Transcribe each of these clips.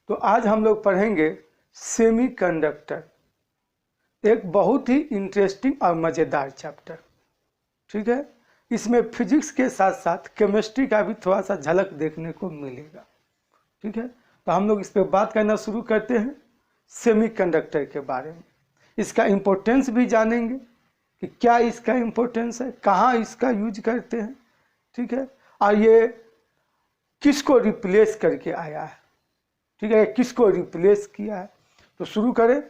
तो आज हम लोग पढ़ेंगे सेमीकंडक्टर, एक बहुत ही इंटरेस्टिंग और मज़ेदार चैप्टर। ठीक है, इसमें फिजिक्स के साथ साथ केमिस्ट्री का भी थोड़ा सा झलक देखने को मिलेगा। ठीक है, तो हम लोग इस पर बात करना शुरू करते हैं सेमीकंडक्टर के बारे में। इसका इम्पोर्टेंस भी जानेंगे कि क्या इसका इम्पोर्टेंस है, कहाँ इसका यूज करते हैं। ठीक है, और ये किसको रिप्लेस करके आया है। ठीक है, किसको रिप्लेस किया है। तो शुरू करें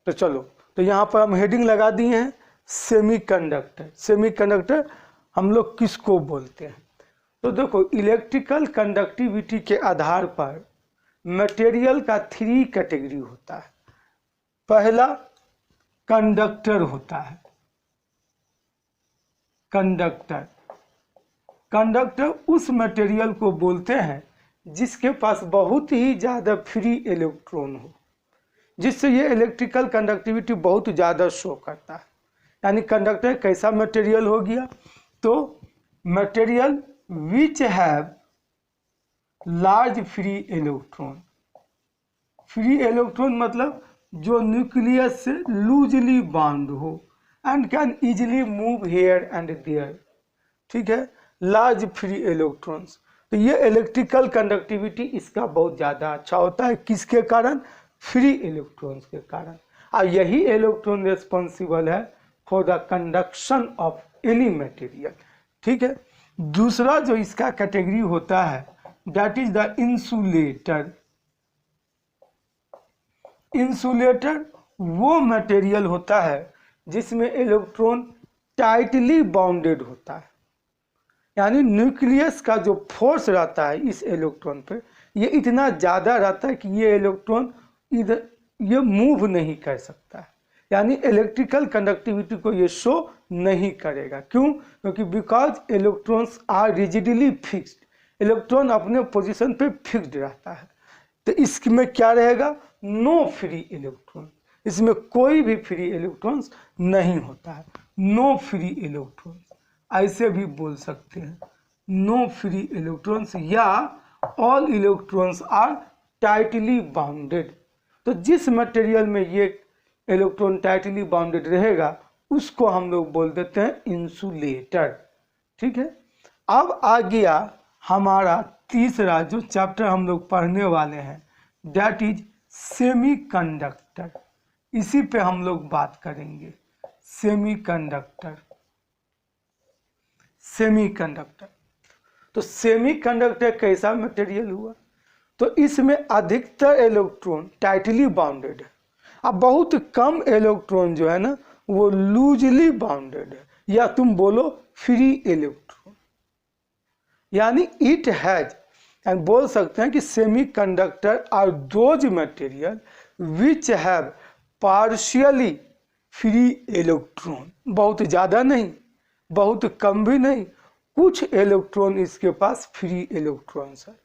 तो चलो, तो यहाँ पर हम हेडिंग लगा दिए हैं सेमीकंडक्टर। सेमीकंडक्टर हम लोग किसको बोलते हैं। तो देखो, इलेक्ट्रिकल कंडक्टिविटी के आधार पर मटेरियल का 3 कैटेगरी होता है। पहला कंडक्टर होता है, कंडक्टर। कंडक्टर उस मटेरियल को बोलते हैं जिसके पास बहुत ही ज़्यादा फ्री इलेक्ट्रॉन हो, जिससे ये इलेक्ट्रिकल कंडक्टिविटी बहुत ज़्यादा शो करता है। यानी कंडक्टर कैसा मटेरियल हो गया, तो material which have large free electron. Free electron मतलब जो न्यूक्लियस से लूजली बाउंड हो and can easily move here and there. ठीक है, लार्ज फ्री इलेक्ट्रॉन्स। तो ये इलेक्ट्रिकल कंडक्टिविटी इसका बहुत ज़्यादा अच्छा होता है। किसके कारण? फ्री इलेक्ट्रॉन्स के कारण। और यही इलेक्ट्रॉन रिस्पॉन्सिबल है for the conduction of any material. ठीक है, दूसरा जो इसका कैटेगरी होता है that is the insulator. Insulator वो मटेरियल होता है जिसमें इलेक्ट्रॉन टाइटली बाउंडेड होता है। यानी न्यूक्लियस का जो फोर्स रहता है इस इलेक्ट्रॉन पे, ये इतना ज़्यादा रहता है कि ये इलेक्ट्रॉन इधर ये मूव नहीं कर सकता है। यानी इलेक्ट्रिकल कंडक्टिविटी को ये शो नहीं करेगा। क्यों? क्योंकि because electrons are rigidly fixed. Electron अपने पोजीशन पे फिक्स्ड रहता है। तो इसमें क्या रहेगा? No free electron. इसमें कोई भी फ्री इलेक्ट्रॉन्स नहीं होता है। नो फ्री इलेक्ट्रॉन्स ऐसे भी बोल सकते हैं, नो फ्री इलेक्ट्रॉन्स, या all electrons are tightly bounded. तो जिस मटेरियल में ये इलेक्ट्रॉन टाइटली बाउंडेड रहेगा उसको हम लोग बोल देते हैं इंसुलेटर। ठीक है, अब आ गया हमारा तीसरा जो चैप्टर हम लोग पढ़ने वाले हैं, दैट इज सेमीकंडक्टर। इसी पे हम लोग बात करेंगे, सेमीकंडक्टर। सेमीकंडक्टर, तो सेमीकंडक्टर कैसा मटेरियल हुआ? तो इसमें अधिकतर इलेक्ट्रॉन टाइटली बाउंडेड है। अब बहुत कम इलेक्ट्रॉन जो है ना वो लूजली बाउंडेड है, या तुम बोलो फ्री इलेक्ट्रॉन। यानी इट हैज, बोल सकते हैं कि semiconductor are those material which have partially free electron. बहुत ज़्यादा नहीं, बहुत कम भी नहीं, कुछ इलेक्ट्रॉन इसके पास फ्री इलेक्ट्रॉन्स है,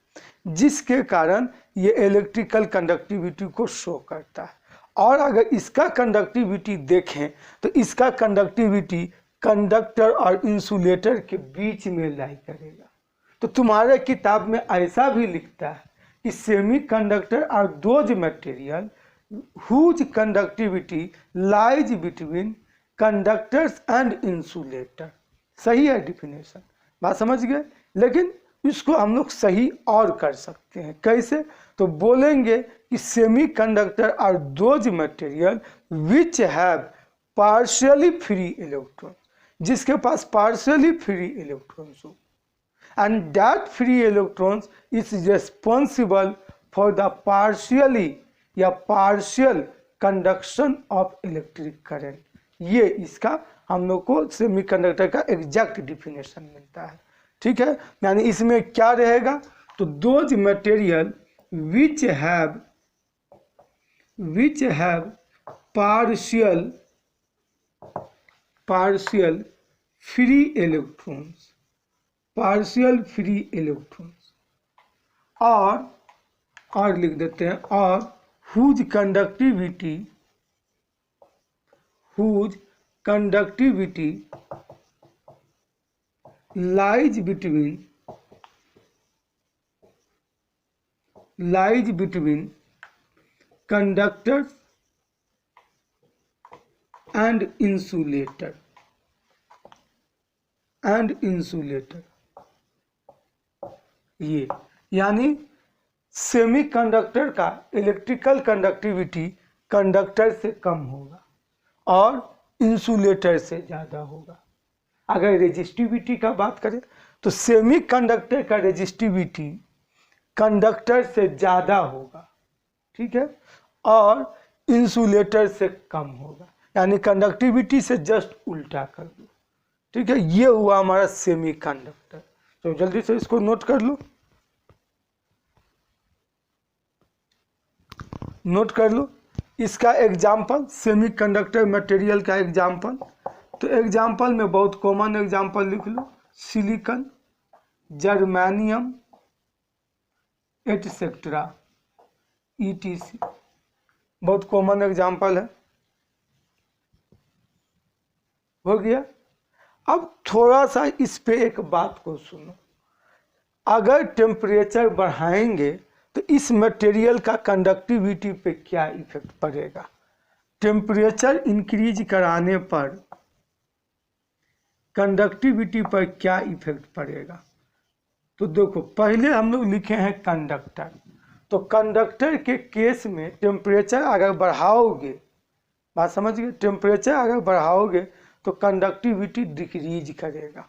जिसके कारण ये इलेक्ट्रिकल कंडक्टिविटी को शो करता है। और अगर इसका कंडक्टिविटी देखें तो इसका कंडक्टिविटी कंडक्टर और इंसुलेटर के बीच में लाई करेगा। तो तुम्हारे किताब में ऐसा भी लिखता है कि semiconductor are those material whose conductivity lies between conductors and insulator. सही है डिफिनेशन, बात समझ गए। लेकिन इसको हम लोग सही और कर सकते हैं। कैसे? तो बोलेंगे कि semiconductor are those material which have partially free electron, जिसके पास पार्शियली फ्री इलेक्ट्रॉन्स हो, and that free electrons is responsible for the partially या partial conduction of electric current. ये इसका हम लोग को सेमीकंडक्टर का एग्जैक्ट डिफिनेशन मिलता है। ठीक है, यानी इसमें क्या रहेगा? तो those material which have partial free electrons, partial free electrons, और लिख देते हैं, और whose conductivity lies between conductors and insulator ये यानी सेमीकंडक्टर का इलेक्ट्रिकल कंडक्टिविटी कंडक्टर से कम होगा और इंसुलेटर से ज़्यादा होगा। अगर रेजिस्टिविटी का बात करें तो सेमीकंडक्टर का रेजिस्टिविटी कंडक्टर से ज़्यादा होगा, ठीक है, और इंसुलेटर से कम होगा, यानी कंडक्टिविटी से जस्ट उल्टा कर दो, ठीक है। ये हुआ हमारा सेमीकंडक्टर। तो जल्दी से इसको नोट कर लो, नोट कर लो इसका एग्जाम्पल, सेमीकंडक्टर मटेरियल का एग्जाम्पल। तो एग्जाम्पल में बहुत कॉमन एग्जाम्पल लिख लो, सिलिकॉन, जर्मेनियम एटसेट्रा ETC, बहुत कॉमन एग्जाम्पल है, हो गया। अब थोड़ा सा इस पे एक बात को सुनो, अगर टेम्परेचर बढ़ाएंगे तो इस मटेरियल का कंडक्टिविटी पे क्या इफेक्ट पड़ेगा। टेम्परेचर इंक्रीज कराने पर कंडक्टिविटी पर क्या इफेक्ट पड़ेगा। तो देखो पहले हम लोग लिखे हैं कंडक्टर, तो कंडक्टर के केस में टेम्परेचर अगर बढ़ाओगे, बात समझ गए, टेम्परेचर अगर बढ़ाओगे तो कंडक्टिविटी डिक्रीज करेगा,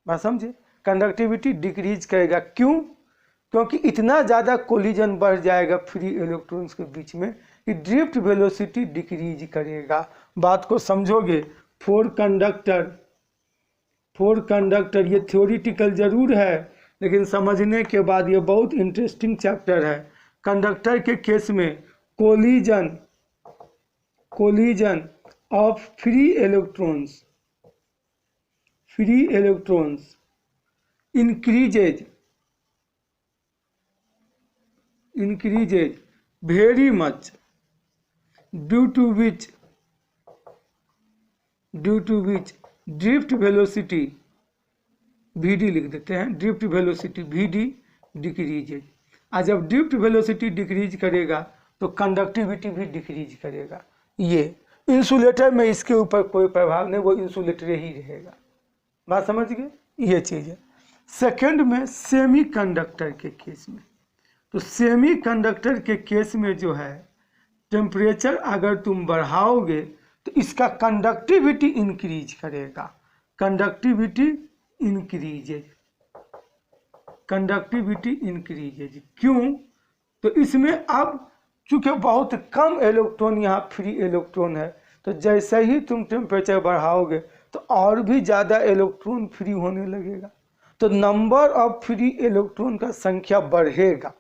बात समझे, कंडक्टिविटी डिक्रीज करेगा। क्यों? क्योंकि इतना ज़्यादा कोलिजन बढ़ जाएगा फ्री इलेक्ट्रॉन्स के बीच में कि ड्रिफ्ट वेलोसिटी डिक्रीज करेगा। बात को समझोगे। फोर कंडक्टर ये थ्योरिटिकल जरूर है, लेकिन समझने के बाद ये बहुत इंटरेस्टिंग चैप्टर है। कंडक्टर के केस में collision of free electrons increases very much, due to which drift velocity VD लिख देते हैं, drift velocity VD डिक्रीजेज। और जब ड्रिफ्ट वेलोसिटी डिक्रीज करेगा तो कंडक्टिविटी भी डिक्रीज करेगा। ये इंसुलेटर में इसके ऊपर कोई प्रभाव नहीं, वो इंसुलेटर ही रहेगा, बात समझ गए, ये चीज़ है। सेकंड में सेमीकंडक्टर के केस में, तो सेमीकंडक्टर के केस में जो है टेम्परेचर अगर तुम बढ़ाओगे तो इसका कंडक्टिविटी इंक्रीज करेगा, कंडक्टिविटी इंक्रीजेज। क्यों? तो इसमें अब चूंकि बहुत कम इलेक्ट्रॉन यहाँ फ्री इलेक्ट्रॉन है, तो जैसे ही तुम टेम्परेचर बढ़ाओगे तो और भी ज़्यादा इलेक्ट्रॉन फ्री होने लगेगा, तो नंबर ऑफ फ्री इलेक्ट्रॉन का संख्या बढ़ेगा,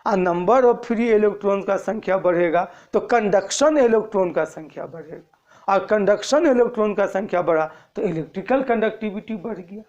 और नंबर ऑफ फ्री इलेक्ट्रॉन का संख्या बढ़ेगा तो कंडक्शन इलेक्ट्रॉन का संख्या बढ़ेगा, और कंडक्शन इलेक्ट्रॉन का संख्या बढ़ा तो इलेक्ट्रिकल कंडक्टिविटी बढ़ गया।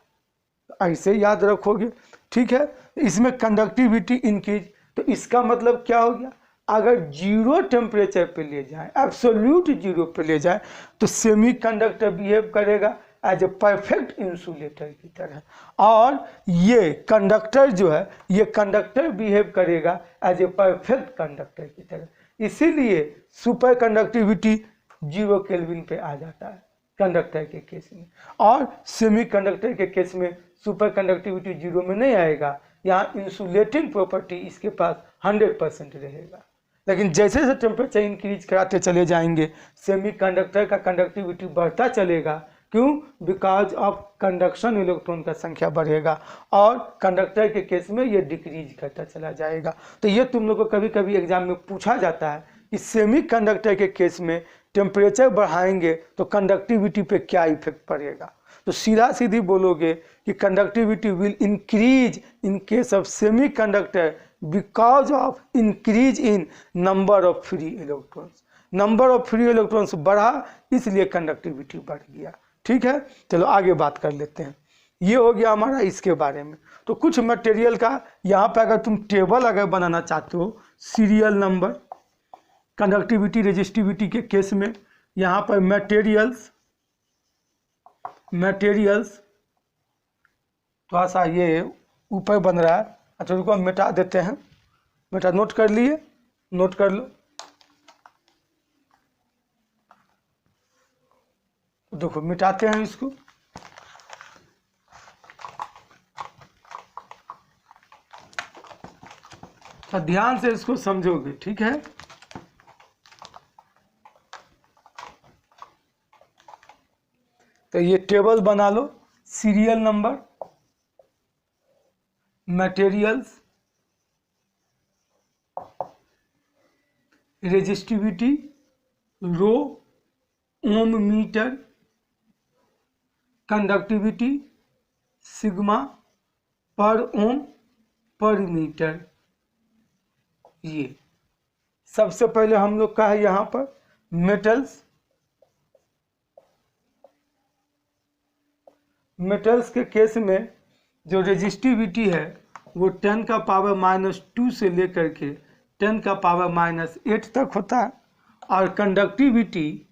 ऐसे याद रखोगे, ठीक है। इसमें कंडक्टिविटी इंक्रीज, तो इसका मतलब क्या हो गया, अगर जीरो टेम्परेचर पे ले जाए, एब्सोल्यूट जीरो पे ले जाए, तो सेमीकंडक्टर बिहेव करेगा एज ए परफेक्ट इंसुलेटर की तरह, और ये कंडक्टर जो है ये कंडक्टर बिहेव करेगा एज ए परफेक्ट कंडक्टर की तरह। इसीलिए सुपर कंडक्टिविटी 0 केल्विन पे आ जाता है कंडक्टर के केस में, और सेमीकंडक्टर के केस में सुपर कंडक्टिविटी 0 में नहीं आएगा, यहाँ इंसुलेटिंग प्रॉपर्टी इसके पास 100% रहेगा। लेकिन जैसे जैसे टेम्परेचर इंक्रीज कराते चले जाएंगे सेमीकंडक्टर का कंडक्टिविटी बढ़ता चलेगा। क्यों? बिकॉज ऑफ कंडक्शन इलेक्ट्रॉन का संख्या बढ़ेगा, और कंडक्टर के केस में ये डिक्रीज करता चला जाएगा। तो ये तुम लोग को कभी कभी एग्जाम में पूछा जाता है कि सेमीकंडक्टर के केस में टेम्परेचर बढ़ाएंगे तो कंडक्टिविटी पे क्या इफेक्ट पड़ेगा। तो सीधा सीधी बोलोगे कि conductivity will increase in case of semiconductor because of increase in number of free electrons. Number of free electrons बढ़ा इसलिए कंडक्टिविटी बढ़ गया, ठीक है। चलो आगे बात कर लेते हैं। ये हो गया हमारा इसके बारे में। तो कुछ मटेरियल का यहाँ पे अगर तुम टेबल अगर बनाना चाहते हो, सीरियल नंबर कंडक्टिविटी रेजिस्टिविटी के केस में, यहाँ पर मटेरियल्स थोड़ा सा ये ऊपर बन रहा है, अच्छा रुको हम मिटा देते हैं, बेटा नोट कर लिए, नोट कर लो। देखो मिटाते हैं इसको। तो ध्यान से इसको समझोगे, ठीक है। तो ये टेबल बना लो, सीरियल नंबर, मटेरियल्स, रेजिस्टिविटी, रो, ओम मीटर, कंडक्टिविटी, सिग्मा, पर ओम, पर मीटर। ये सबसे पहले हम लोग का है यहाँ पर मेटल्स। मेटल्स के केस में जो रेजिस्टिविटी है वो 10 का पावर -2 से लेकर के 10 का पावर -8 तक होता है, और कंडक्टिविटी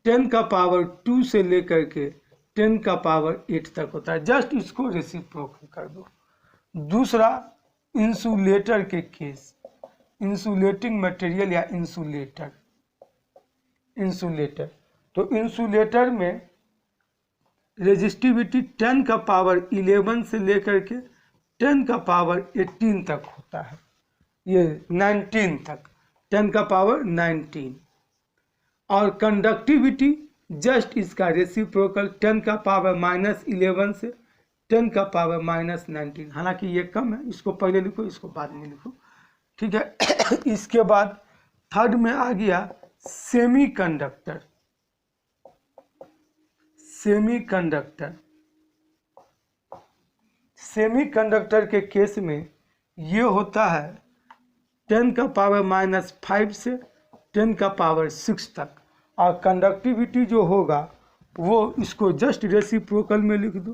10 का पावर 2 से लेकर के 10 का पावर 8 तक होता है। जस्ट इसको रेसिप्रोकल कर दो। दूसरा इंसुलेटर के केस, इंसुलेटिंग मटेरियल या इंसुलेटर। तो इंसुलेटर में रेजिस्टिविटी 10 का पावर 11 से लेकर के 10 का पावर 18 तक होता है, ये 19 तक, 10 का पावर 19। और कंडक्टिविटी जस्ट इसका रेसिप्रोकल 10 का पावर -11 से 10 का पावर -19। हालांकि ये कम है, इसको पहले लिखो, इसको बाद में लिखो, ठीक है। इसके बाद थर्ड में आ गया सेमीकंडक्टर। सेमीकंडक्टर के केस में ये होता है 10 का पावर -5 से 10 का पावर 6 तक, और कंडक्टिविटी जो होगा वो इसको जस्ट रेसिप्रोकल में लिख दो,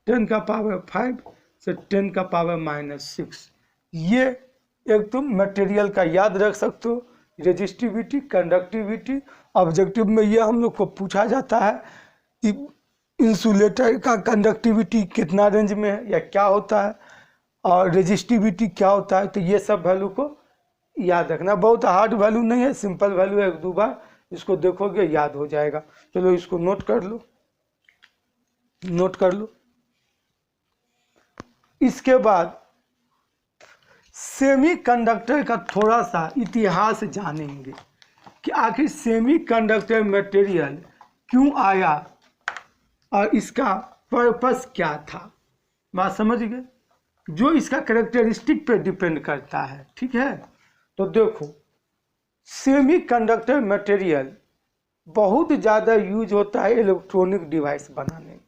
10 का पावर 5 से 10 का पावर -6। ये एक तुम मटेरियल का याद रख सकते हो, रेजिस्टिविटी, कंडक्टिविटी। ऑब्जेक्टिव में ये हम लोग को पूछा जाता है कि इंसुलेटर का कंडक्टिविटी कितना रेंज में है या क्या होता है, और रेजिस्टिविटी क्या होता है। तो ये सब वैल्यू को याद रखना, बहुत हार्ड वैल्यू नहीं है, सिंपल वैल्यू है, एक दो बार इसको देखोगे याद हो जाएगा। चलो इसको नोट कर लो। इसके बाद सेमीकंडक्टर का थोड़ा सा इतिहास जानेंगे कि आखिर सेमीकंडक्टर मटेरियल क्यों आया और इसका पर्पस क्या था। बात समझ गए, जो इसका कैरेक्टरिस्टिक पे डिपेंड करता है, ठीक है। तो देखो सेमीकंडक्टर मटेरियल बहुत ज़्यादा यूज होता है इलेक्ट्रॉनिक डिवाइस बनाने में,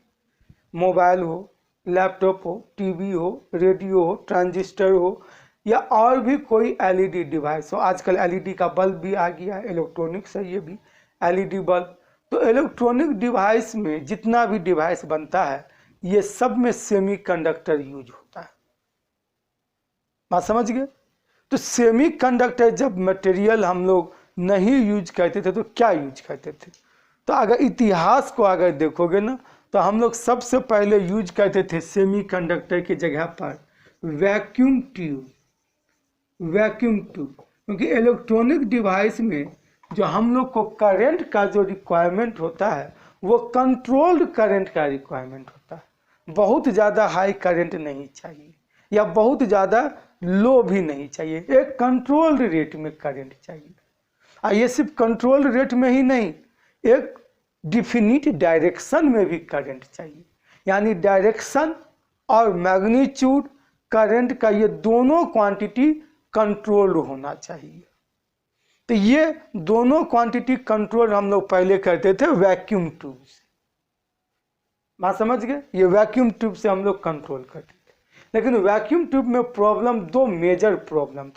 मोबाइल हो, लैपटॉप हो, टीवी हो, रेडियो हो, ट्रांजिस्टर हो, या और भी कोई एलईडी डिवाइस हो। आजकल एलईडी का बल्ब भी आ गया है, इलेक्ट्रॉनिक्स है ये भी, एलईडी बल्ब। तो इलेक्ट्रॉनिक डिवाइस में जितना भी डिवाइस बनता है ये सब में सेमीकंडक्टर यूज होता है। बात समझ गए। तो सेमीकंडक्टर जब मटेरियल हम लोग नहीं यूज करते थे तो क्या यूज करते थे। तो अगर इतिहास को अगर देखोगे ना तो हम लोग सबसे पहले यूज करते थे सेमीकंडक्टर की जगह पर वैक्यूम ट्यूब, क्योंकि इलेक्ट्रॉनिक डिवाइस में जो हम लोग को करंट का जो रिक्वायरमेंट होता है वो कंट्रोल्ड करंट का रिक्वायरमेंट होता है। बहुत ज़्यादा हाई करंट नहीं चाहिए या बहुत ज़्यादा लो भी नहीं चाहिए, एक कंट्रोल्ड रेट में करंट चाहिए। और ये सिर्फ कंट्रोल्ड रेट में ही नहीं, एक डिफिनिट डायरेक्शन में भी करंट चाहिए, यानी डायरेक्शन और मैग्नीट्यूड करंट का ये दोनों क्वांटिटी कंट्रोल्ड होना चाहिए। तो ये दोनों क्वांटिटी कंट्रोल हम लोग पहले करते थे वैक्यूम ट्यूब से। बात समझ गए, ये वैक्यूम ट्यूब से हम लोग कंट्रोल करते थे। लेकिन वैक्यूम ट्यूब में प्रॉब्लम, दो मेजर प्रॉब्लम।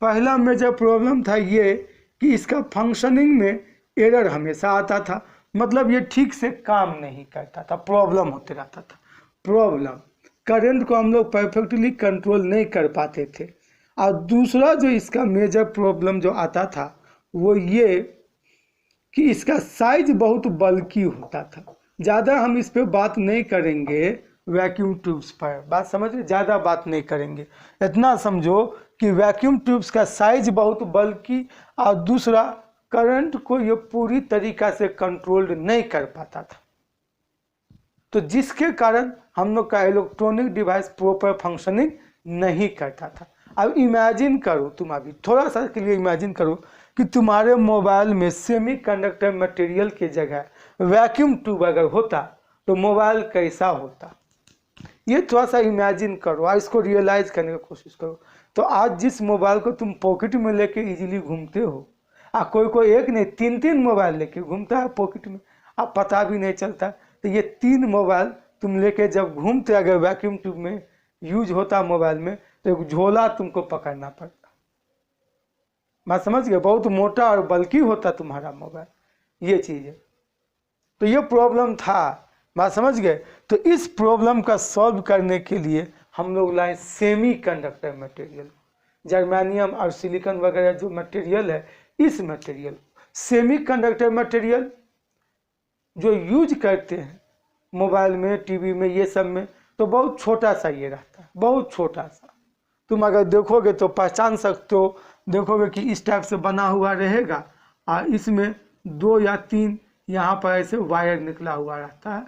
पहला मेजर प्रॉब्लम था ये कि इसका फंक्शनिंग में एरर हमेशा आता था, मतलब ये ठीक से काम नहीं करता था, प्रॉब्लम होते रहता था। करंट को हम लोग परफेक्टली कंट्रोल नहीं कर पाते थे। और दूसरा जो इसका मेजर प्रॉब्लम जो आता था वो ये कि इसका साइज बहुत बल्की होता था। ज़्यादा हम इस पे बात नहीं करेंगे वैक्यूम ट्यूब्स पर, बात समझ रहे, ज़्यादा बात नहीं करेंगे। इतना समझो कि वैक्यूम ट्यूब्स का साइज बहुत बल्कि, और दूसरा करंट को ये पूरी तरीका से कंट्रोल्ड नहीं कर पाता था, तो जिसके कारण हम लोग का इलेक्ट्रॉनिक डिवाइस प्रॉपर फंक्शनिंग नहीं करता था। अब इमेजिन करो, तुम अभी थोड़ा सा के लिए इमेजिन करो कि तुम्हारे मोबाइल में सेमीकंडक्टर मटेरियल के जगह वैक्यूम ट्यूब अगर होता तो मोबाइल कैसा होता। ये थोड़ा सा इमेजिन करो और इसको रियलाइज करने की कोशिश करो। तो आज जिस मोबाइल को तुम पॉकेट में लेके इजीली घूमते हो, कोई कोई एक नहीं 3-3 मोबाइल लेके घूमता है पॉकेट में, अब पता भी नहीं चलता। तो ये 3 मोबाइल तुम लेके जब घूमते, अगर वैक्यूम ट्यूब में यूज होता मोबाइल में, तो एक झोला तुमको पकड़ना पड़ता। मैं समझ गया, बहुत मोटा और बल्कि होता तुम्हारा मोबाइल, ये चीज़ है। तो ये प्रॉब्लम था, बात समझ गए। तो इस प्रॉब्लम का सॉल्व करने के लिए हम लोग लाए सेमीकंडक्टर मटेरियल, जर्मेनियम और सिलिकॉन वगैरह जो मटेरियल है, इस मटेरियल सेमीकंडक्टर मटेरियल जो यूज करते हैं मोबाइल में, टीवी में, ये सब में, तो बहुत छोटा सा ये रहता है, बहुत छोटा सा। तुम अगर देखोगे तो पहचान सकते हो, देखोगे कि इस टाइप से बना हुआ रहेगा और इसमें 2 या 3 यहाँ पर ऐसे वायर निकला हुआ रहता है,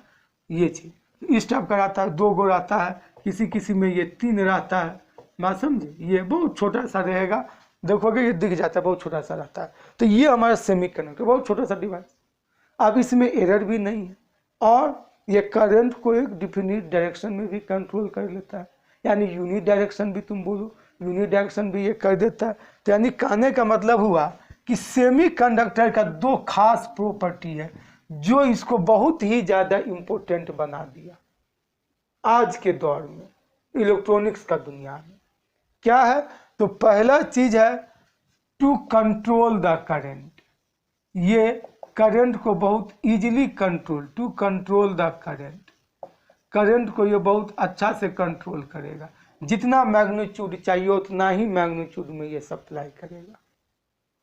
ये चीज़ इस टाइप का रहता है। 2 गो रहता है, किसी किसी में ये 3 रहता है, बात समझे। ये बहुत छोटा सा रहेगा, देखोगे ये दिख जाता है, बहुत छोटा सा रहता है। तो ये हमारा सेमीकंडक्टर बहुत छोटा सा डिवाइस। अब इसमें एरर भी नहीं है और ये करंट को एक डिफिनिट डायरेक्शन में भी कंट्रोल कर लेता है, यानी यूनिट डायरेक्शन भी तुम बोलो, यूनिट डायरेक्शन भी ये कर देता है। तो यानी कहने का मतलब हुआ कि सेमीकंडक्टर का 2 खास प्रॉपर्टी है जो इसको बहुत ही ज़्यादा इम्पोर्टेंट बना दिया आज के दौर में इलेक्ट्रॉनिक्स का दुनिया में। क्या है? तो पहला चीज़ है टू कंट्रोल द करंट। ये करंट को बहुत easily control, to control the current, current को ये बहुत अच्छा से कंट्रोल करेगा। जितना मैग्नीट्यूड चाहिए उतना ही मैग्नीट्यूड में ये सप्लाई करेगा,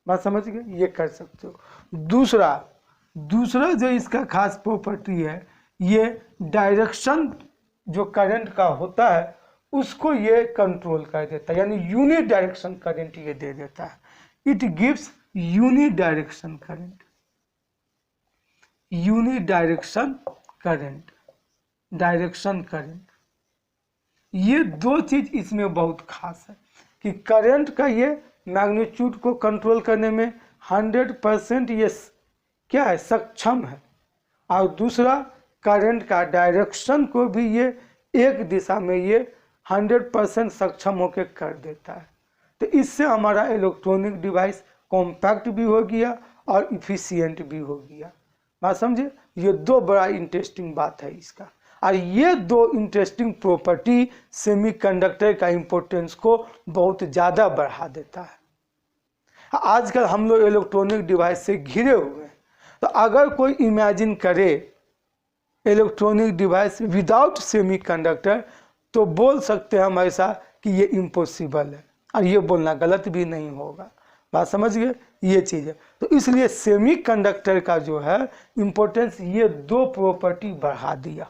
बात समझ गए, ये कर सकते हो। दूसरा जो इसका खास प्रॉपर्टी है, ये डायरेक्शन जो करंट का होता है उसको ये कंट्रोल कर देता है, यानी यूनिट डायरेक्शन करंट ये दे देता है। It gives unit direction current, unit direction current, direction current. ये 2 चीज इसमें बहुत खास है कि करंट का ये मैग्नीट्यूड को कंट्रोल करने में 100% ये क्या है, सक्षम है, और दूसरा करंट का डायरेक्शन को भी ये एक दिशा में ये 100% सक्षम होकर कर देता है। तो इससे हमारा इलेक्ट्रॉनिक डिवाइस कॉम्पैक्ट भी हो गया और इफिशियंट भी हो गया, बात समझे। ये 2 बड़ा इंटरेस्टिंग बात है इसका, और ये 2 इंटरेस्टिंग प्रॉपर्टी सेमीकंडक्टर का इम्पोर्टेंस को बहुत ज़्यादा बढ़ा देता है। आजकल हम लोग इलेक्ट्रॉनिक डिवाइस से घिरे हुए हैं, तो अगर कोई इमेजिन करे इलेक्ट्रॉनिक डिवाइस विदाउट सेमीकंडक्टर, तो बोल सकते हैं हम ऐसा कि ये इम्पॉसिबल है, और ये बोलना गलत भी नहीं होगा, बात समझ गए, ये चीज़ है। तो इसलिए सेमीकंडक्टर का जो है इम्पोर्टेंस ये 2 प्रॉपर्टी बढ़ा दिया।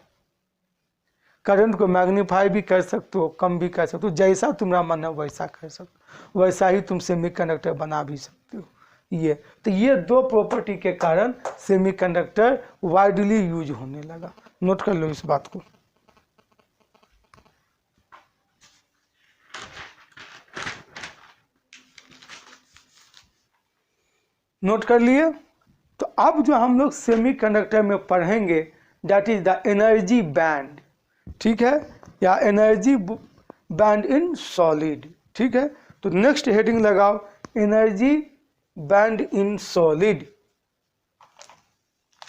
करंट को मैग्नीफाई भी कर सकते हो, कम भी कर सकते हो, जैसा तुम्हारा मन है वैसा कर सकते हो, वैसा ही तुम सेमीकंडक्टर बना भी सकते हो। ये तो ये 2 प्रॉपर्टी के कारण सेमीकंडक्टर वाइडली यूज होने लगा। नोट कर लो इस बात को। नोट कर लिए। तो अब जो हम लोग सेमीकंडक्टर में पढ़ेंगे that is the energy band, ठीक है, या एनर्जी बैंड इन सॉलिड, ठीक है। तो नेक्स्ट हेडिंग लगाओ energy band in solid,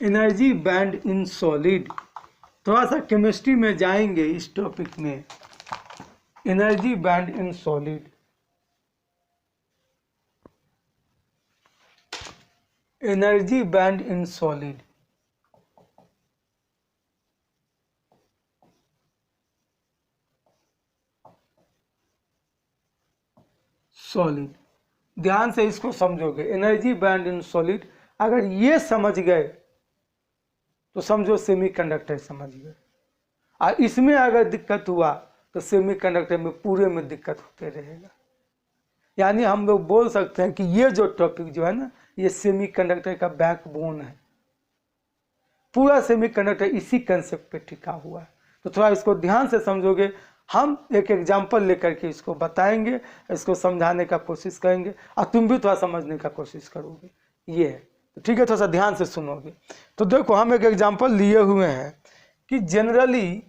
energy band in solid. थोड़ा सा केमिस्ट्री में जाएंगे इस टॉपिक में, energy band in solid, energy band in solid. Solid, ध्यान से इसको समझोगे, एनर्जी बैंड इन सॉलिड, अगर ये समझ गए तो समझो सेमीकंडक्टर समझ गए, और इसमें अगर दिक्कत हुआ तो सेमीकंडक्टर में पूरे में दिक्कत होते रहेगा। यानी हम लोग बोल सकते हैं कि ये जो टॉपिक जो है ना, ये सेमीकंडक्टर का बैकबोन है। पूरा सेमीकंडक्टर इसी कंसेप्ट पे टिका हुआ है। तो थोड़ा इसको ध्यान से समझोगे, हम एक एग्जाम्पल लेकर के इसको बताएंगे, इसको समझाने का कोशिश करेंगे और तुम भी थोड़ा समझने का कोशिश करोगे। ये है, तो ठीक है, थोड़ा सा ध्यान से सुनोगे। तो देखो हम एक एग्जाम्पल लिए हुए हैं कि जनरली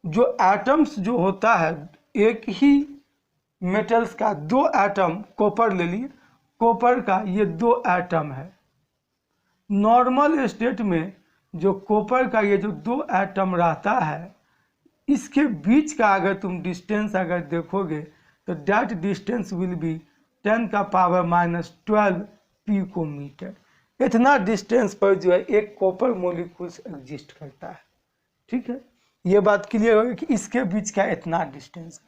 जो एटम्स जो होता है, एक ही मेटल्स का दो एटम, कॉपर ले लिए, कॉपर का ये दो एटम है। नॉर्मल स्टेट में जो कॉपर का ये जो दो एटम रहता है, इसके बीच का अगर तुम डिस्टेंस अगर देखोगे तो that distance will be 10⁻⁻12 picometre. इतना डिस्टेंस पर जो है एक कॉपर मॉलिक्यूल्स एग्जिस्ट करता है। ठीक है, ये बात क्लियर होगी कि इसके बीच का इतना डिस्टेंस।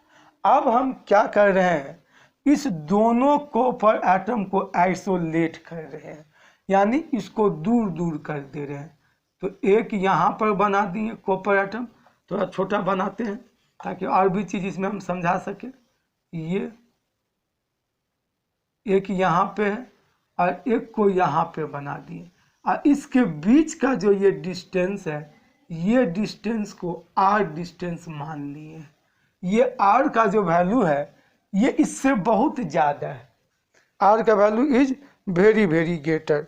अब हम क्या कर रहे हैं, इस दोनों कॉपर एटम को आइसोलेट कर रहे हैं, यानी इसको दूर दूर कर दे रहे हैं। तो एक यहाँ पर बना दिए कॉपर एटम, थोड़ा छोटा बनाते हैं ताकि और भी चीज़ इसमें हम समझा सके। ये एक यहाँ पे है और एक को यहाँ पे बना दिए, और इसके बीच का जो ये डिस्टेंस है, ये डिस्टेंस को आर डिस्टेंस मान लिए। ये आर का जो वैल्यू है ये इससे बहुत ज़्यादा है। आर का value is very very greater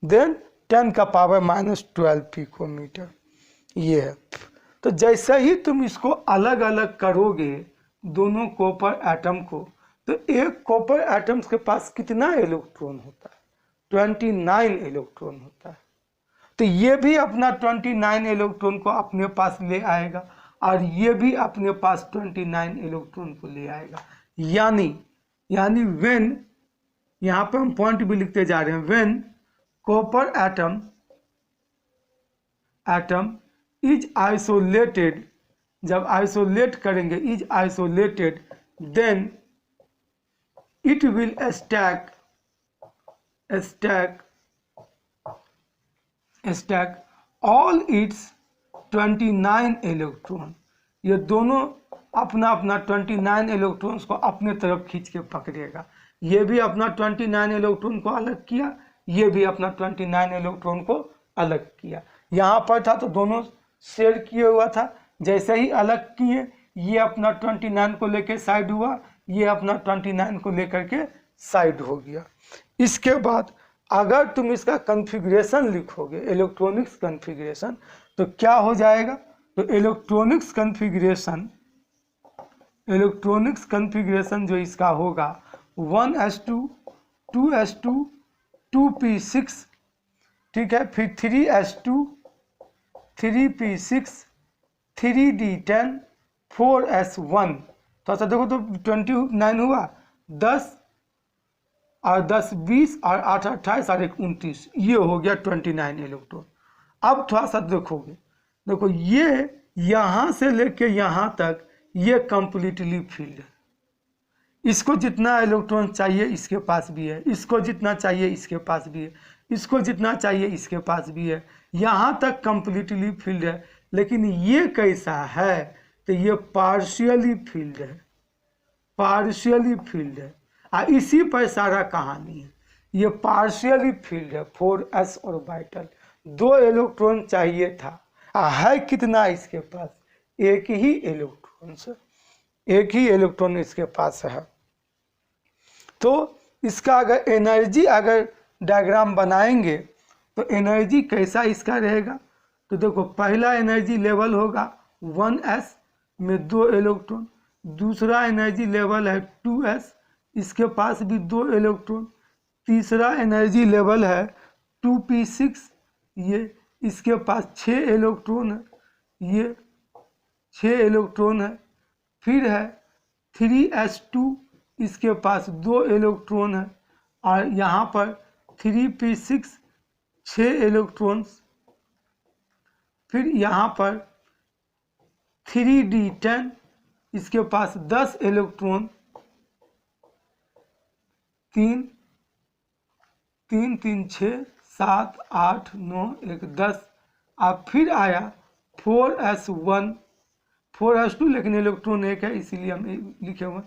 than 10⁻⁻12 picometre. ये है। तो जैसे ही तुम इसको अलग अलग करोगे दोनों कॉपर एटम को, तो एक कॉपर एटम्स के पास कितना इलेक्ट्रॉन होता है? 29 इलेक्ट्रॉन होता है। तो ये भी अपना 29 इलेक्ट्रॉन को अपने पास ले आएगा और ये भी अपने पास 29 इलेक्ट्रॉन को ले आएगा। यानी व्हेन, यहाँ पर हम पॉइंट भी लिखते जा रहे हैं, when copper atom is isolated, जब आइसोलेट करेंगे is isolated, then it will stack all its 29 electron. ये दोनों अपना अपना 29 इलेक्ट्रॉन्स को अपने तरफ खींच के पकड़ेगा। ये भी अपना 29 इलेक्ट्रॉन को अलग किया, ये भी अपना 29 इलेक्ट्रॉन को अलग किया। यहाँ पर था तो दोनों शेयर किए हुआ था, जैसे ही अलग किए ये अपना 29 को लेकर साइड हुआ, ये अपना 29 को लेकर के साइड हो गया। इसके बाद अगर तुम इसका कॉन्फ़िगरेशन लिखोगे, इलेक्ट्रॉनिक्स कॉन्फ़िगरेशन, तो क्या हो जाएगा? तो इलेक्ट्रॉनिक्स कॉन्फ़िगरेशन जो इसका होगा 1s2 2s2 2p6, ठीक है, फिर 3s2 3p6 3d10 4s1। तो अच्छा देखो तो 29 हुआ, 10 और 10 20 और 8 28 और 1 29, ये हो गया 29 इलेक्ट्रॉन। अब थोड़ा सा देखोगे, देखो ये यहाँ से लेके यहाँ तक ये कंप्लीटली फील्ड है। इसको जितना इलेक्ट्रॉन चाहिए इसके पास भी है, इसको जितना चाहिए इसके पास भी है, इसको जितना चाहिए इसके पास भी है, यहाँ तक कंप्लीटली फील्ड है। लेकिन ये कैसा है? तो ये पार्शियली फील्ड है, पार्शियली फील्ड है। इसी पर सारा कहानी है। ये पार्शियली फील्ड है 4s ऑर्बिटल। 2 इलेक्ट्रॉन चाहिए था, है कितना इसके पास? एक ही इलेक्ट्रॉन से, एक ही इलेक्ट्रॉन इसके पास है। तो इसका अगर एनर्जी अगर डायग्राम बनाएंगे तो एनर्जी कैसा इसका रहेगा? तो देखो पहला एनर्जी लेवल होगा 1s में 2 इलेक्ट्रॉन, दूसरा एनर्जी लेवल है 2s, इसके पास भी 2 इलेक्ट्रॉन, तीसरा एनर्जी लेवल है 2p6, ये इसके पास 6 इलेक्ट्रॉन है, ये 6 इलेक्ट्रॉन है। फिर है 3s2, इसके पास 2 इलेक्ट्रॉन है, और यहाँ पर 3p6 6 इलेक्ट्रॉन्स। फिर यहाँ पर 3d10, इसके पास 10 इलेक्ट्रॉन, 3 3 3 6 7 8 9 1 10। अब फिर आया 4s1 4s2, लेकिन इलेक्ट्रॉन एक है इसीलिए हम लिखे हुए।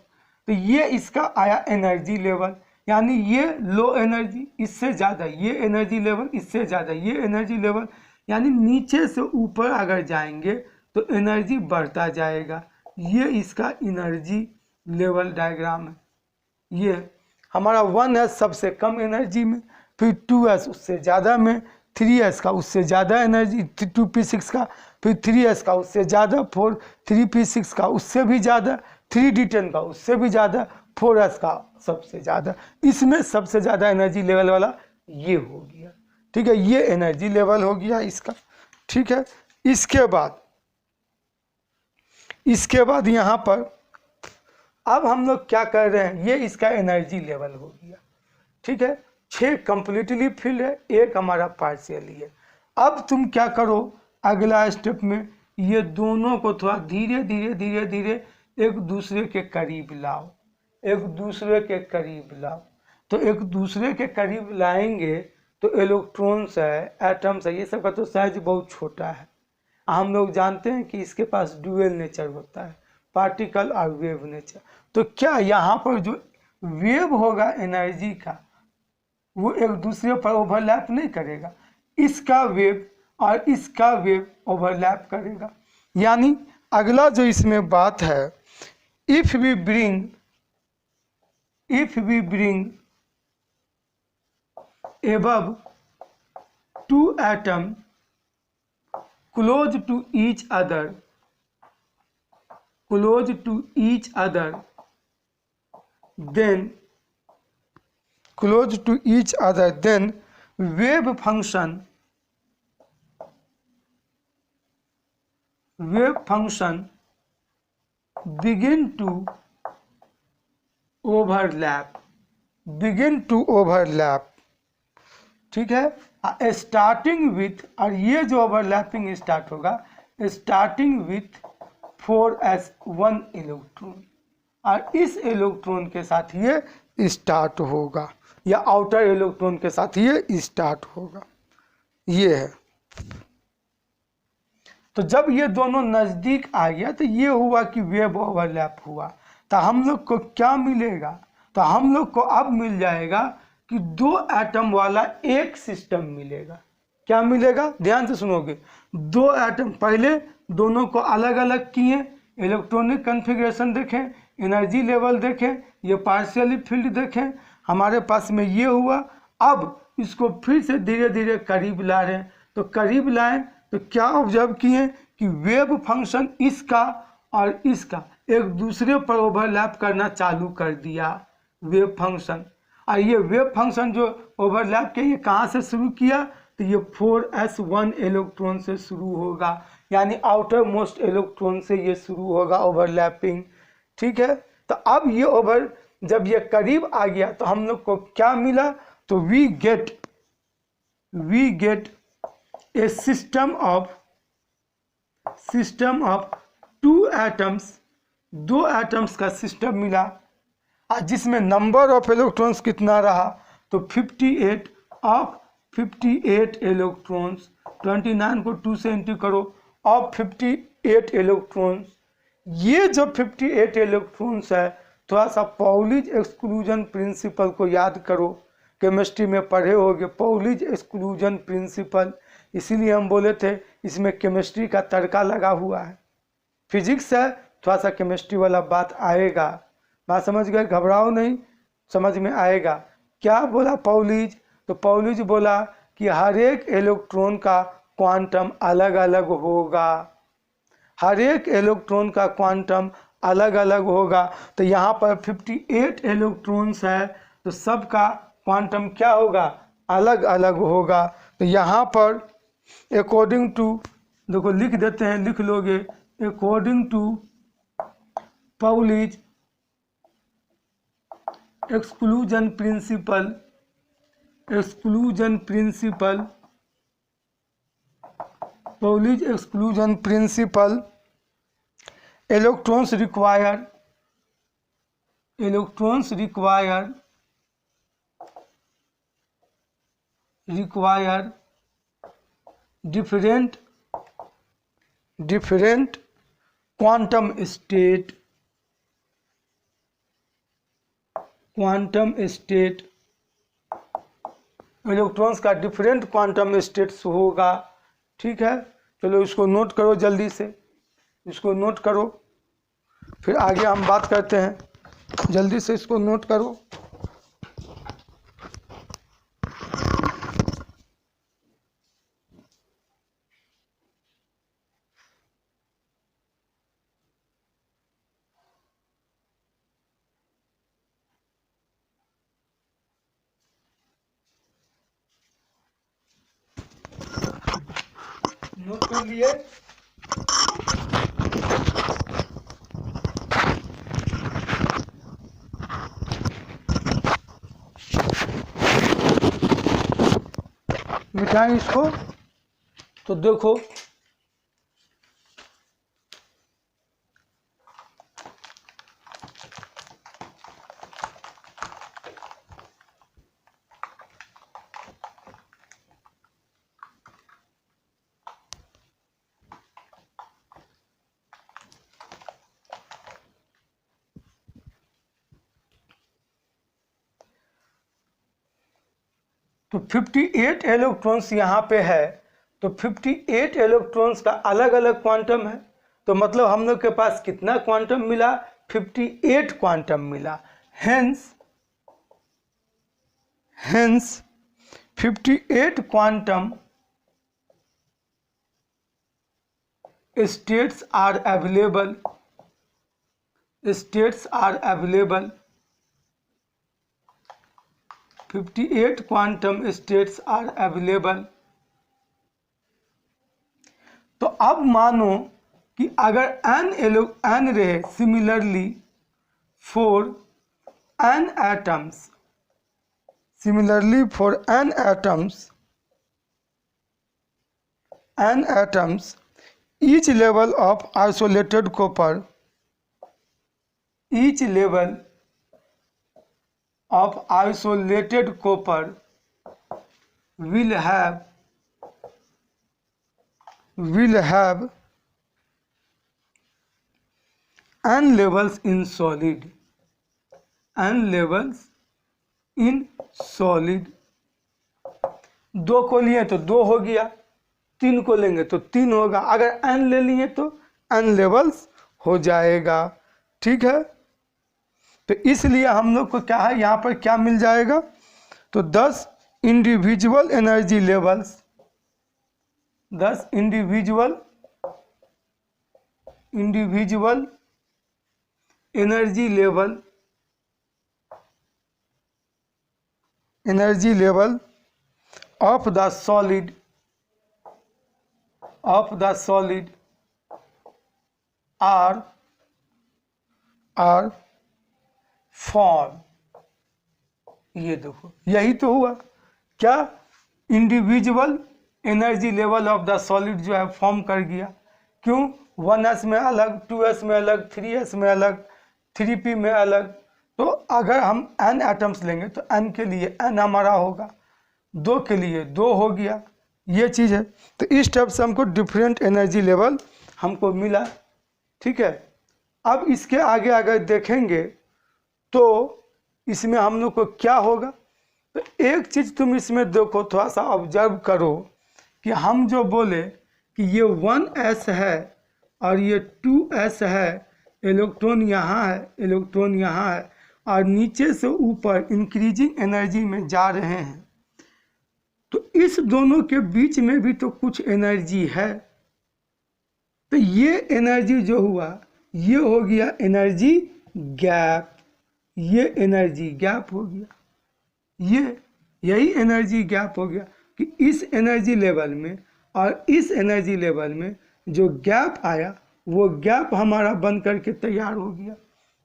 तो तो ये इसका आया एनर्जी लेवल, यानी ये लो एनर्जी, इससे ज़्यादा ये एनर्जी लेवल, इससे ज़्यादा ये एनर्जी लेवल, यानी नीचे से ऊपर अगर जाएंगे तो एनर्जी बढ़ता जाएगा। ये इसका एनर्जी लेवल डायग्राम है। ये हमारा 1s सबसे कम एनर्जी में, फिर 2s उससे ज़्यादा में, 3s का उससे ज़्यादा एनर्जी, 2p6 का, फिर 3s का उससे ज़्यादा, 3p6 का उससे भी ज़्यादा, 3d10 का उससे भी ज़्यादा, 4s का सबसे ज़्यादा। इसमें सबसे ज़्यादा एनर्जी लेवल वाला ये हो गया, ठीक है, ये एनर्जी लेवल हो गया इसका, ठीक है। इसके बाद यहाँ पर अब हम लोग क्या कर रहे हैं, ये इसका एनर्जी लेवल हो गया, ठीक है। 6 कंप्लीटली फिल्ड है, 1 हमारा पार्शियली है। अब तुम क्या करो, अगला स्टेप में ये दोनों को थोड़ा धीरे धीरे धीरे धीरे एक दूसरे के करीब लाओ, एक दूसरे के करीब लाओ। तो एक दूसरे के करीब लाएंगे तो इलेक्ट्रॉन्स है, एटम्स है, ये सब का तो साइज बहुत छोटा है। हम लोग जानते हैं कि इसके पास ड्यूअल नेचर होता है, पार्टिकल और वेव नेचर। तो क्या यहाँ पर जो वेव होगा एनर्जी का, वो एक दूसरे पर ओवरलैप नहीं करेगा, इसका वेव और इसका वेव ओवरलैप करेगा। यानी अगला जो इसमें बात है, if we bring above 2 atoms close to each other, then wave function begin to overlap, ठीक है। स्टार्टिंग विथ, और ये जो ओवरलैपिंग स्टार्ट होगा स्टार्टिंग विथ 4s1 इलेक्ट्रॉन, और इस इलेक्ट्रॉन के साथ ये स्टार्ट होगा, या आउटर इलेक्ट्रॉन के साथ ये स्टार्ट होगा, ये है। तो जब ये दोनों नज़दीक आ गया तो ये हुआ कि वेव ओवरलैप हुआ, तो हम लोग को क्या मिलेगा, तो हम लोग को अब मिल जाएगा कि 2 एटम वाला एक सिस्टम मिलेगा। क्या मिलेगा, ध्यान से सुनोगे। 2 एटम, पहले दोनों को अलग अलग किए, इलेक्ट्रॉनिक कन्फिग्रेशन देखें, एनर्जी लेवल देखें, ये पार्शियली फील्ड देखें, हमारे पास में ये हुआ। अब इसको फिर से धीरे धीरे करीब ला रहे हैं, तो करीब लाएं तो क्या ऑब्जर्व किए कि वेव फंक्शन इसका और इसका एक दूसरे पर ओवरलैप करना चालू कर दिया, वेव फंक्शन। और ये वेव फंक्शन जो ओवरलैप के, ये कहाँ से शुरू किया, तो ये 4s1 इलेक्ट्रॉन से शुरू होगा, यानी आउटर मोस्ट इलेक्ट्रॉन से ये शुरू होगा ओवरलैपिंग, ठीक है। तो अब ये जब ये करीब आ गया तो हम लोग को क्या मिला, तो we get a system of 2 atoms, 2 atoms का सिस्टम मिला, जिसमें नंबर ऑफ इलेक्ट्रॉन्स कितना रहा, तो 58 ऑफ 58 इलेक्ट्रॉन्स, 29 को 2 से एंट्री करो, ऑफ 58 इलेक्ट्रॉन्स। ये जो 58 इलेक्ट्रॉन्स है, थोड़ा सा पाउलीज एक्सक्लूजन प्रिंसिपल को याद करो, केमिस्ट्री में पढ़े होगे पाउलीज एक्सक्लूजन प्रिंसिपल, इसीलिए हम बोले थे इसमें केमिस्ट्री का तड़का लगा हुआ है। फिजिक्स है, थोड़ा सा केमिस्ट्री वाला बात आएगा, बात समझ गए, घबराओ नहीं, समझ में आएगा। क्या बोला पाउलीज, तो पाउलीज बोला कि हर एक इलेक्ट्रॉन का क्वांटम अलग अलग होगा, हर एक इलेक्ट्रॉन का क्वांटम अलग अलग होगा। तो यहाँ पर 58 इलेक्ट्रॉन्स है, तो सबका क्वांटम क्या होगा, अलग अलग होगा। तो यहाँ पर अकॉर्डिंग टू, देखो लिख देते हैं, लिख लोगे, according to Pauli's exclusion principle, electrons require different quantum state quantum state, electrons का डिफरेंट क्वांटम स्टेट्स होगा। ठीक है, चलो इसको नोट करो जल्दी से, इसको नोट करो, फिर आगे हम बात करते हैं। जल्दी से इसको नोट करो। नोट कर लिए? मिटाएं इसको। तो देखो तो 58 इलेक्ट्रॉन्स यहाँ पे है, तो 58 इलेक्ट्रॉन्स का अलग अलग क्वांटम है। तो मतलब हम लोग के पास कितना क्वांटम मिला? 58 क्वांटम मिला। Hence 58 quantum states are available, states are available, 58 quantum states are available। तो अब मानो कि अगर n रहे, similarly for n atoms, similarly for n atoms, each level of isolated copper, each level of isolated copper will have n levels in solid, n levels in solid। दो को लिए तो दो हो गया, तीन को लेंगे तो तीन होगा, अगर n ले लिए तो n लेवल्स हो जाएगा। ठीक है, तो इसलिए हम लोग को क्या है, यहाँ पर क्या मिल जाएगा? तो 10 individual energy levels, 10 individual energy level of the solid are form. ये देखो, यही तो हुआ क्या? Individual energy level of the solid जो है फॉर्म कर गया। क्यों? 1s में अलग, 2s में अलग, 3s में अलग, 3p में अलग। तो अगर हम n एटम्स लेंगे तो n के लिए n हमारा होगा, 2 के लिए 2 हो गया। ये चीज़ है। तो इस टाइप से हमको डिफरेंट एनर्जी लेवल हमको मिला। ठीक है, अब इसके आगे अगर देखेंगे तो इसमें हम लोग को क्या होगा? तो एक चीज़ तुम इसमें देखो, थोड़ा सा ऑब्जर्व करो कि हम जो बोले कि ये 1s है और ये 2s है, इलेक्ट्रॉन यहाँ है, इलेक्ट्रॉन यहाँ है, और नीचे से ऊपर इंक्रीजिंग एनर्जी में जा रहे हैं। तो इस दोनों के बीच में भी तो कुछ एनर्जी है। तो ये एनर्जी जो हुआ, ये हो गया एनर्जी गैप, ये एनर्जी गैप हो गया। यही एनर्जी गैप हो गया कि इस एनर्जी लेवल में और इस एनर्जी लेवल में जो गैप आया, वो गैप हमारा बन करके तैयार हो गया।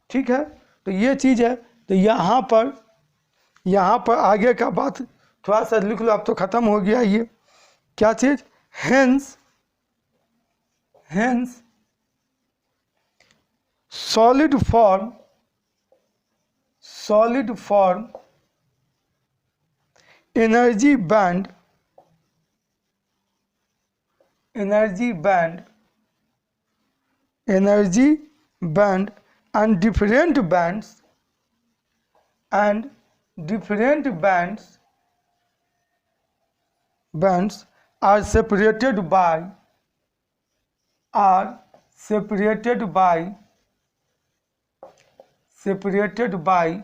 ठीक है, तो ये चीज़ है। तो यहाँ पर आगे का बात थोड़ा सा लिख लो, अब तो ख़त्म हो गया ये क्या चीज़? Hence solid form energy band and different bands and different bands are separated by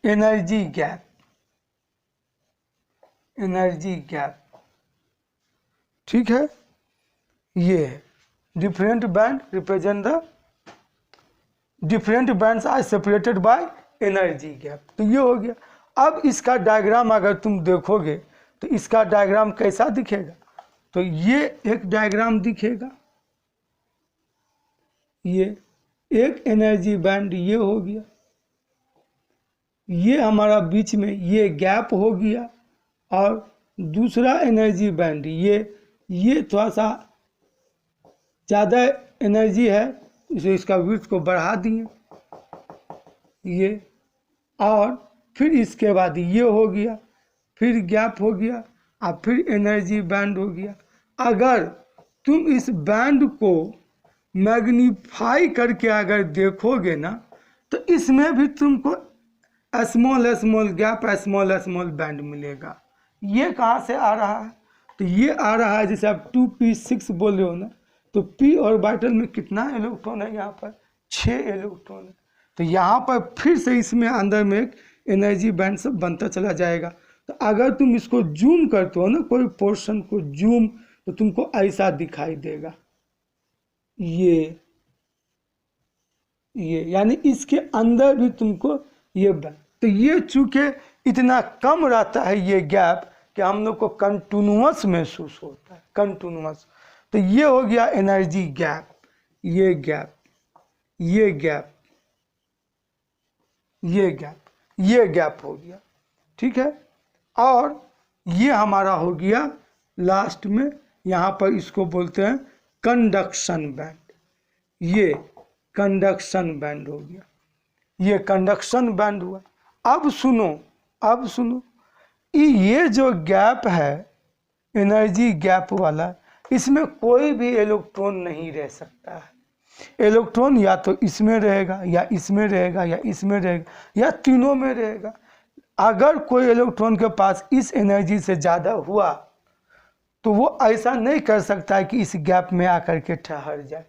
energy gap। ठीक है, ये different band represent the different bands are separated by energy gap. तो ये हो गया। अब इसका डायग्राम अगर तुम देखोगे तो इसका डायग्राम कैसा दिखेगा, तो ये एक डायग्राम दिखेगा, ये एक एनर्जी बैंड ये हो गया, ये हमारा बीच में ये गैप हो गया, और दूसरा एनर्जी बैंड ये थोड़ा सा ज़्यादा एनर्जी है, इसे इसका विड्थ को बढ़ा दिए ये, और फिर इसके बाद ये हो गया, फिर गैप हो गया, और फिर एनर्जी बैंड हो गया। अगर तुम इस बैंड को मैग्नीफाई करके अगर देखोगे ना, तो इसमें भी तुमको स्मॉल गैप स्मॉल बैंड मिलेगा। ये कहाँ से आ रहा है, तो ये आ रहा है, जैसे आप 2p6 बोले हो ना, तो p ऑर्बिटल में कितना इलेक्ट्रॉन है, यहाँ पर 6 इलेक्ट्रॉन है। तो यहाँ पर फिर से इसमें अंदर में एक एनर्जी बैंड सब बनता चला जाएगा। तो अगर तुम इसको जूम करते हो ना, कोई पोर्शन को जूम, तो तुमको ऐसा दिखाई देगा, ये यानी इसके अंदर भी तुमको ये बैंड। तो ये चूँकि इतना कम रहता है ये गैप कि हम लोग को कंटिन्यूअस महसूस होता है, कंटिन्यूअस। तो ये हो गया एनर्जी गैप, ये गैप, ये गैप, ये गैप, ये गैप हो गया। ठीक है, और ये हमारा हो गया लास्ट में, यहाँ पर इसको बोलते हैं कंडक्शन बैंड। ये कंडक्शन बैंड हो गया, ये कंडक्शन बैंड हुआ। अब सुनो, ये जो गैप है एनर्जी गैप वाला, इसमें कोई भी इलेक्ट्रॉन नहीं रह सकता है। इलेक्ट्रॉन या तो इसमें रहेगा, या इसमें रहेगा, या इसमें रहेगा, या तीनों में रहेगा। अगर कोई इलेक्ट्रॉन के पास इस एनर्जी से ज़्यादा हुआ, तो वो ऐसा नहीं कर सकता है कि इस गैप में आकर के ठहर जाए,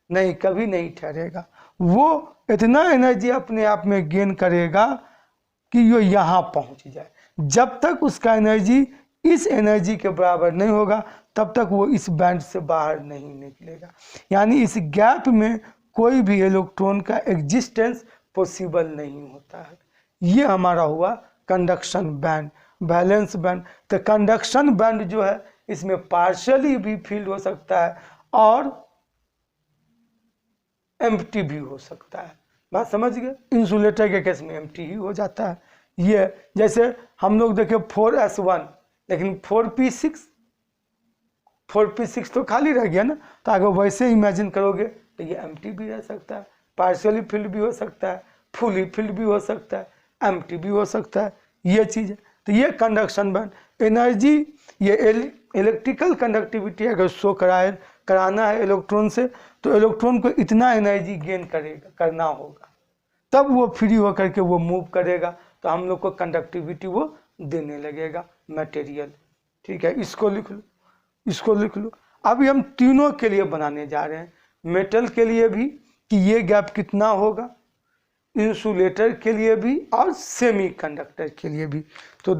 नहीं, कभी नहीं ठहरेगा। वो इतना एनर्जी अपने आप में गेन करेगा कि ये यहाँ पहुँच जाए। जब तक उसका एनर्जी इस एनर्जी के बराबर नहीं होगा, तब तक वो इस बैंड से बाहर नहीं निकलेगा। यानी इस गैप में कोई भी इलेक्ट्रॉन का एग्जिस्टेंस पॉसिबल नहीं होता है। ये हमारा हुआ कंडक्शन बैंड, वैलेंस बैंड। तो कंडक्शन बैंड जो है, इसमें पार्शियली भी फील्ड हो सकता है और एम्प्टी भी हो सकता है। बात समझ गए? इंसुलेटर के केस में एम्प्टी ही हो जाता है। ये जैसे हम लोग देखे 4s1, लेकिन 4p6 तो खाली रह गया ना। तो अगर वैसे इमेजिन करोगे तो ये एम्प्टी भी रह सकता है, पार्शियली फिल्ड भी हो सकता है, फुली फिल्ड भी हो सकता है, एम्प्टी भी हो सकता है। ये चीज़ है। तो ये कंडक्शन बैंड एनर्जी, ये इलेक्ट्रिकल कंडक्टिविटी अगर शो कराना है इलेक्ट्रॉन से, तो इलेक्ट्रॉन को इतना एनर्जी गेन करना होगा, तब वो फ्री होकर के वो मूव करेगा। तो हम लोग को कंडक्टिविटी वो देने लगेगा मटेरियल। ठीक है, इसको लिख लो, इसको लिख लो। अभी हम तीनों के लिए बनाने जा रहे हैं, मेटल के लिए भी कि ये गैप कितना होगा, इंसुलेटर के लिए भी और सेमीकंडक्टर के लिए भी। तो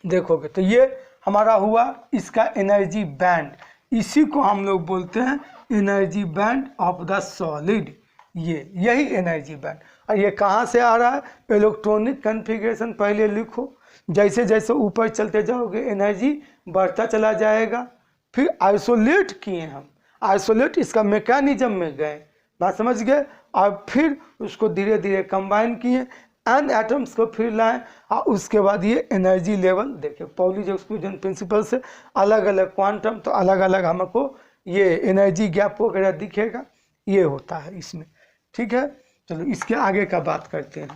देखोगे तो ये हमारा हुआ इसका एनर्जी बैंड। इसी को हम लोग बोलते हैं energy band of the solid. यही एनर्जी बैंड। और ये कहाँ से आ रहा है? इलेक्ट्रॉनिक कॉन्फ़िगरेशन पहले लिखो। जैसे जैसे ऊपर चलते जाओगे एनर्जी बढ़ता चला जाएगा। फिर आइसोलेट किए हम, आइसोलेट इसका मैकेनिज्म में गए, बात समझ गए। और फिर उसको धीरे धीरे कंबाइन किए, एन एटम्स को फिर लाएं, और उसके बाद ये एनर्जी लेवल देखे। पॉलीज एक्सक्लूजन प्रिंसिपल से अलग अलग क्वांटम, तो अलग अलग हमको ये एनर्जी गैप वगैरह दिखेगा। ये होता है इसमें। ठीक है, चलो इसके आगे का बात करते हैं।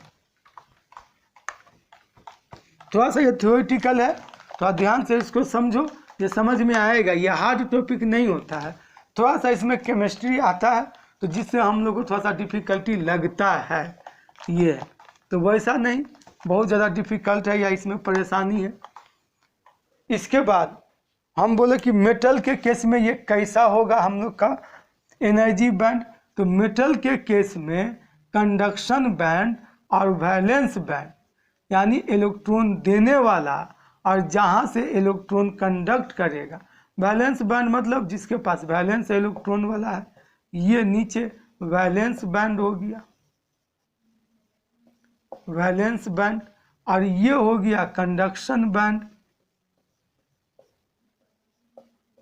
थोड़ा सा ये थ्योरेटिकल है, थोड़ा ध्यान से इसको समझो, ये समझ में आएगा। ये हार्ड टॉपिक नहीं होता है, थोड़ा सा इसमें केमिस्ट्री आता है, तो जिससे हम लोग को थोड़ा सा डिफिकल्टी लगता है ये, तो वैसा नहीं बहुत ज़्यादा डिफिकल्ट है या इसमें परेशानी है। इसके बाद हम बोले कि मेटल के केस में ये कैसा होगा हम लोग का एनर्जी बैंड। तो मेटल के केस में कंडक्शन बैंड और वैलेंस बैंड, यानी इलेक्ट्रॉन देने वाला और जहाँ से इलेक्ट्रॉन कंडक्ट करेगा। वैलेंस बैंड मतलब जिसके पास वैलेंस इलेक्ट्रॉन वाला है, ये नीचे वैलेंस बैंड हो गया, वैलेंस बैंड। और ये हो गया conduction band,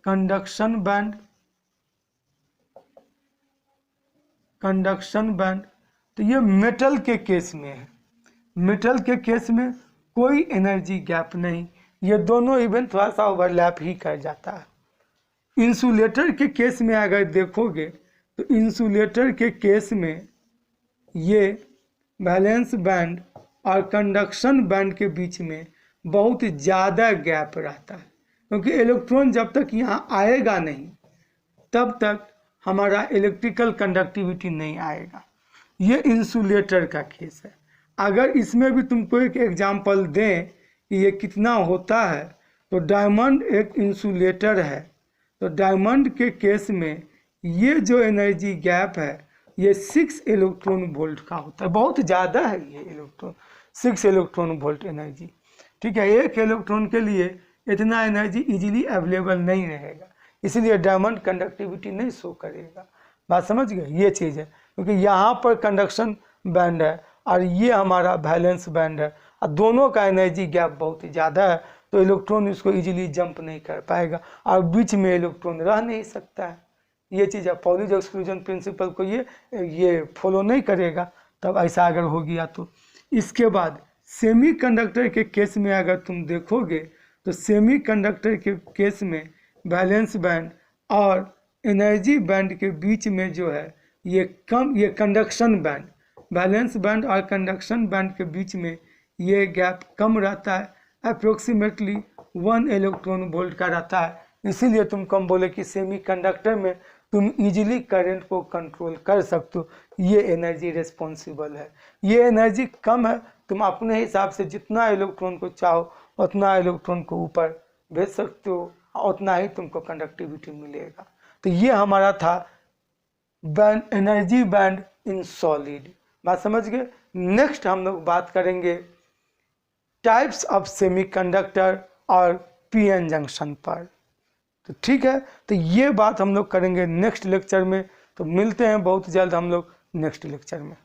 conduction band, conduction band. तो ये मेटल के केस में है। मेटल के केस में कोई एनर्जी गैप नहीं, ये दोनों इवेंट थोड़ा सा ओवरलैप ही कर जाता है। इंसुलेटर के केस में अगर देखोगे तो इंसुलेटर के केस में ये वैलेंस बैंड और कंडक्शन बैंड के बीच में बहुत ज़्यादा गैप रहता है, क्योंकि इलेक्ट्रॉन जब तक यहाँ आएगा नहीं तब तक हमारा इलेक्ट्रिकल कंडक्टिविटी नहीं आएगा। ये इंसुलेटर का केस है। अगर इसमें भी तुमको एक एग्जांपल दें कि ये कितना होता है, तो डायमंड एक इंसुलेटर है। तो डायमंड के केस में ये जो एनर्जी गैप है ये 6 इलेक्ट्रॉन वोल्ट का होता है, बहुत ज़्यादा है ये इलेक्ट्रॉन, 6 इलेक्ट्रॉन वोल्ट एनर्जी। ठीक है, एक इलेक्ट्रॉन के लिए इतना एनर्जी इजीली अवेलेबल नहीं रहेगा, इसलिए डायमंड कंडक्टिविटी नहीं शो करेगा। बात समझ गए, ये चीज़ है। क्योंकि यहाँ पर कंडक्शन बैंड है और ये हमारा वैलेंस बैंड है और दोनों का एनर्जी गैप बहुत ही ज़्यादा है, तो इलेक्ट्रॉन इसको इजीली जंप नहीं कर पाएगा और बीच में इलेक्ट्रॉन रह नहीं सकता है। ये चीज़ है, पॉलीज एक्सक्लूजन प्रिंसिपल को ये फॉलो नहीं करेगा, तब ऐसा अगर हो गया तो। इसके बाद सेमीकंडक्टर के केस में अगर तुम देखोगे तो सेमीकंडक्टर के केस में वैलेंस बैंड और एनर्जी बैंड के बीच में जो है ये कंडक्शन बैंड, वैलेंस बैंड और कंडक्शन बैंड के बीच में ये गैप कम रहता है, अप्रोक्सीमेटली 1 इलेक्ट्रॉन वोल्ट का रहता है। इसीलिए तुम कम बोले कि सेमीकंडक्टर में तुम इजीली करंट को कंट्रोल कर सकते हो, ये एनर्जी रिस्पॉन्सिबल है। ये एनर्जी कम है, तुम अपने हिसाब से जितना इलेक्ट्रॉन को चाहो उतना इलेक्ट्रॉन को ऊपर भेज सकते हो, उतना ही तुमको कंडक्टिविटी मिलेगा। तो ये हमारा था band, energy band in solid. बात समझ गए। नेक्स्ट हम लोग बात करेंगे टाइप्स ऑफ सेमीकंडक्टर और पीएन जंक्शन पर। तो ठीक है, तो ये बात हम लोग करेंगे नेक्स्ट लेक्चर में। तो मिलते हैं बहुत जल्द हम लोग नेक्स्ट लेक्चर में।